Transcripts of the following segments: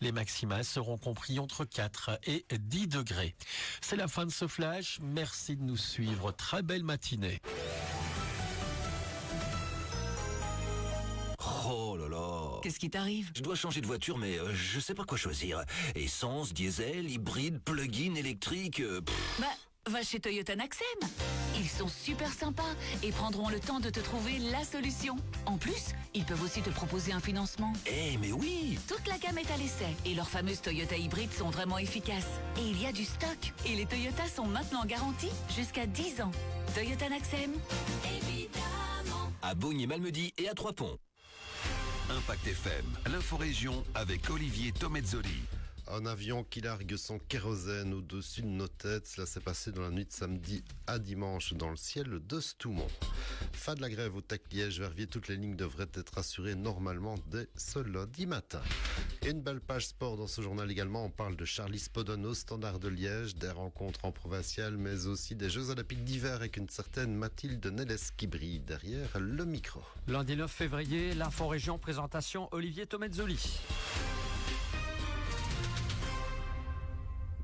Les maximales seront compris entre 4 et 10 degrés. C'est la fin de ce flash. Merci de nous suivre. Très belle matinée. Oh là là! Qu'est-ce qui t'arrive? Je dois changer de voiture, mais je sais pas quoi choisir. Essence, diesel, hybride, plug-in, électrique... Va chez Toyota Naxem. Ils sont super sympas et prendront le temps de te trouver la solution. En plus, ils peuvent aussi te proposer un financement. Mais oui! Toute la gamme est à l'essai et leurs fameuses Toyota hybrides sont vraiment efficaces. Et il y a du stock. Et les Toyota sont maintenant garantis jusqu'à 10 ans. Toyota Naxem, évidemment. À Bougne-et-Malmedy et à Trois-Ponts. Impact FM, l'inforégion avec Olivier Tomezzoli. Un avion qui largue son kérosène au-dessus de nos têtes. Cela s'est passé dans la nuit de samedi à dimanche dans le ciel de Stoumont. Fin de la grève au TEC Liège-Verviers. Toutes les lignes devraient être assurées normalement dès ce lundi matin. Et une belle page sport dans ce journal également. On parle de Charly Spodon au Standard de Liège, des rencontres en provincial, mais aussi des Jeux Olympiques d'hiver avec une certaine Mathilde Nelles qui brille derrière le micro. Lundi 9 février, l'info-région, présentation Olivier Tomezzoli.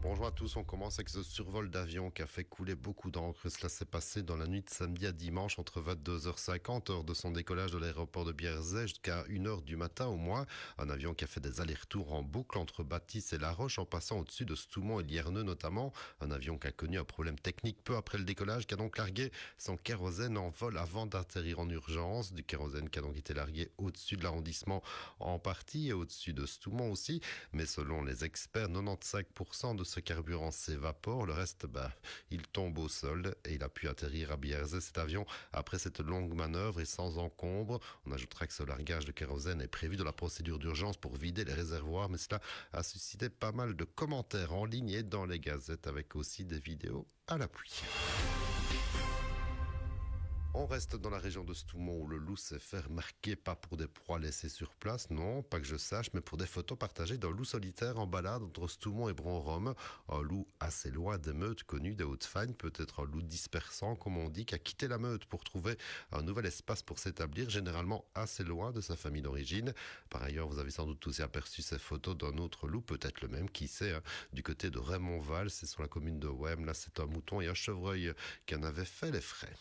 Bonjour à tous, on commence avec ce survol d'avion qui a fait couler beaucoup d'encre. Cela s'est passé dans la nuit de samedi à dimanche entre 22h50, heure de son décollage de l'aéroport de Bierzet, jusqu'à 1h du matin au moins. Un avion qui a fait des allers-retours en boucle entre Bâtisse et La Roche en passant au-dessus de Stoumont et Lierneux notamment. Un avion qui a connu un problème technique peu après le décollage, qui a donc largué son kérosène en vol avant d'atterrir en urgence. Du kérosène qui a donc été largué au-dessus de l'arrondissement en partie et au-dessus de Stoumont aussi. Mais selon les experts, 95% de ce carburant s'évapore, le reste, il tombe au sol et il a pu atterrir à Bierzet, cet avion, après cette longue manœuvre et sans encombre. On ajoutera que ce largage de kérosène est prévu dans la procédure d'urgence pour vider les réservoirs, mais cela a suscité pas mal de commentaires en ligne et dans les gazettes, avec aussi des vidéos à l'appui. On reste dans la région de Stoumont où le loup s'est fait remarquer, pas pour des proies laissées sur place, non, pas que je sache, mais pour des photos partagées d'un loup solitaire en balade entre Stoumont et Bron-Rome. Un loup assez loin des meutes connues des Hautes-Fagnes, peut-être un loup dispersant, comme on dit, qui a quitté la meute pour trouver un nouvel espace pour s'établir, généralement assez loin de sa famille d'origine. Par ailleurs, vous avez sans doute aussi aperçu ces photos d'un autre loup, peut-être le même, qui sait, du côté de Raymondval, c'est sur la commune de Ouem. Là, c'est un mouton et un chevreuil qui en avaient fait les frais.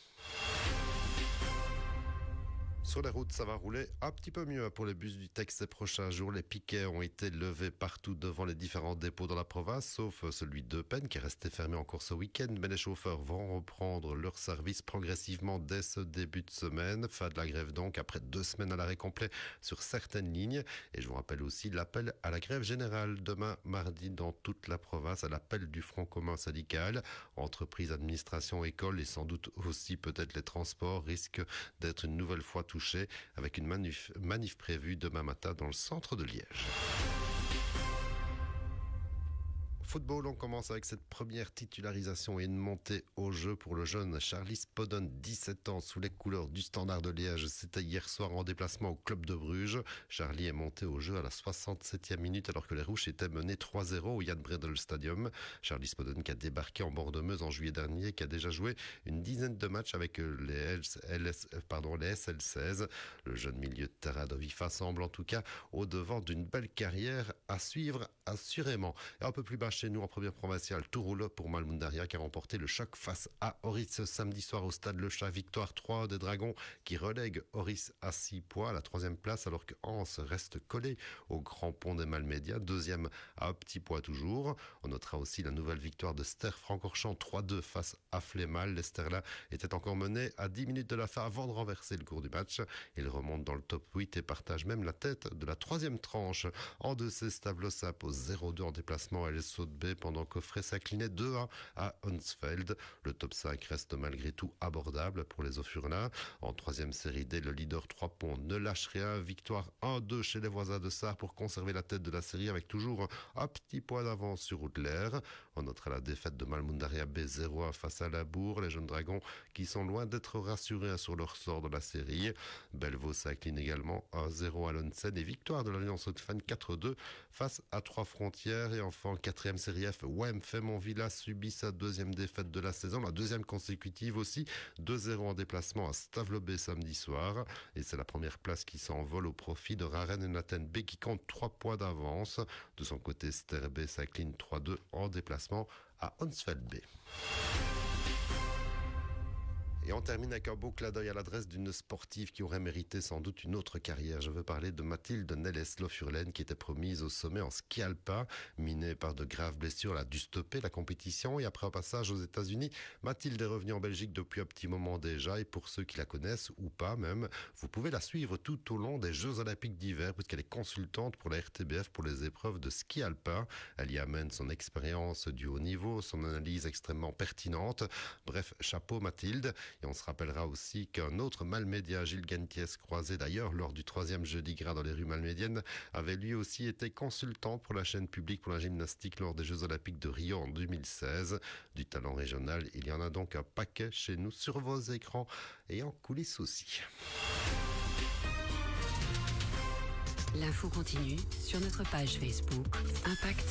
Sur les routes, ça va rouler un petit peu mieux pour les bus du TEC ces prochains jours. Les piquets ont été levés partout devant les différents dépôts dans la province, sauf celui d'Eupen qui est resté fermé encore ce week-end. Mais les chauffeurs vont reprendre leur service progressivement dès ce début de semaine. Fin de la grève donc, après 2 semaines à l'arrêt complet sur certaines lignes. Et je vous rappelle aussi l'appel à la grève générale demain mardi dans toute la province, à l'appel du Front commun syndical. Entreprises, administration, écoles et sans doute aussi peut-être les transports risquent d'être une nouvelle fois touchés avec une manif prévue demain matin dans le centre de Liège. Football, on commence avec cette première titularisation et une montée au jeu pour le jeune Charly Spodon, 17 ans, sous les couleurs du Standard de Liège. C'était hier soir en déplacement au club de Bruges. Charly est monté au jeu à la 67e minute alors que les Rouges étaient menés 3-0 au Jan Bredel Stadium. Charly Spodon qui a débarqué en bord de Meuse en juillet dernier, qui a déjà joué une dizaine de matchs avec les SL16. Le jeune milieu de terrain de Vifa semble en tout cas au devant d'une belle carrière à suivre assurément. Et un peu plus bas chez nous en première provinciale, tout roule pour Malmundaria qui a remporté le choc face à Oris samedi soir au stade Le Chat. Victoire 3 des Dragons qui relègue Oris à 6 points à la 3e place alors que Hans reste collé au grand pont des Malmédias, 2e à un petit point toujours. On notera aussi la nouvelle victoire de Ster Francorchamps 3-2 face à Flémal. Les Sterla étaient encore menés à 10 minutes de la fin avant de renverser le cours du match. Ils remontent dans le top 8 et partagent même la tête de la 3e tranche. En 2C, Stavlos impose 0-2 en déplacement à El Saud B pendant qu'Offray s'inclinait 2-1 à Hunsfeld. Le top 5 reste malgré tout abordable pour les Aufurlins. En 3e série D, le leader Trois-Ponts ne lâche rien. Victoire 1-2 chez les voisins de Sarre pour conserver la tête de la série avec toujours un petit point d'avance sur Oudler. On notera la défaite de Malmundaria B 0-1 face à Labour. Les jeunes dragons qui sont loin d'être rassurés sur leur sort de la série. Bellevaux s'incline également 1-0 à Lonsen et victoire de l'Alliance Haute-Fan 4-2 face à Trois-Frontières. Et enfin, 4e série F, WEM Fémonvilla subit sa deuxième défaite de la saison, la deuxième consécutive aussi, 2-0 en déplacement à Stavlobé samedi soir. Et c'est la première place qui s'envole au profit de Raren et Naten B qui compte 3 points d'avance. De son côté, Sterbe s'incline 3-2 en déplacement à Honsfeld B. Et on termine avec un beau clin d'œil à l'adresse d'une sportive qui aurait mérité sans doute une autre carrière. Je veux parler de Mathilde Nelles-Lofurlen qui était promise au sommet en ski alpin. Minée par de graves blessures, elle a dû stopper la compétition et après un passage aux États-Unis, Mathilde est revenue en Belgique depuis un petit moment déjà. Et pour ceux qui la connaissent ou pas même, vous pouvez la suivre tout au long des Jeux Olympiques d'hiver puisqu'elle est consultante pour la RTBF pour les épreuves de ski alpin. Elle y amène son expérience du haut niveau, son analyse extrêmement pertinente. Bref, chapeau Mathilde. Et on se rappellera aussi qu'un autre Malmédien, Gilles Gentiès, croisé d'ailleurs lors du 3e jeudi gras dans les rues malmédiennes, avait lui aussi été consultant pour la chaîne publique pour la gymnastique lors des Jeux Olympiques de Rio en 2016. Du talent régional, il y en a donc un paquet chez nous sur vos écrans et en coulisses aussi. L'info continue sur notre page Facebook Impact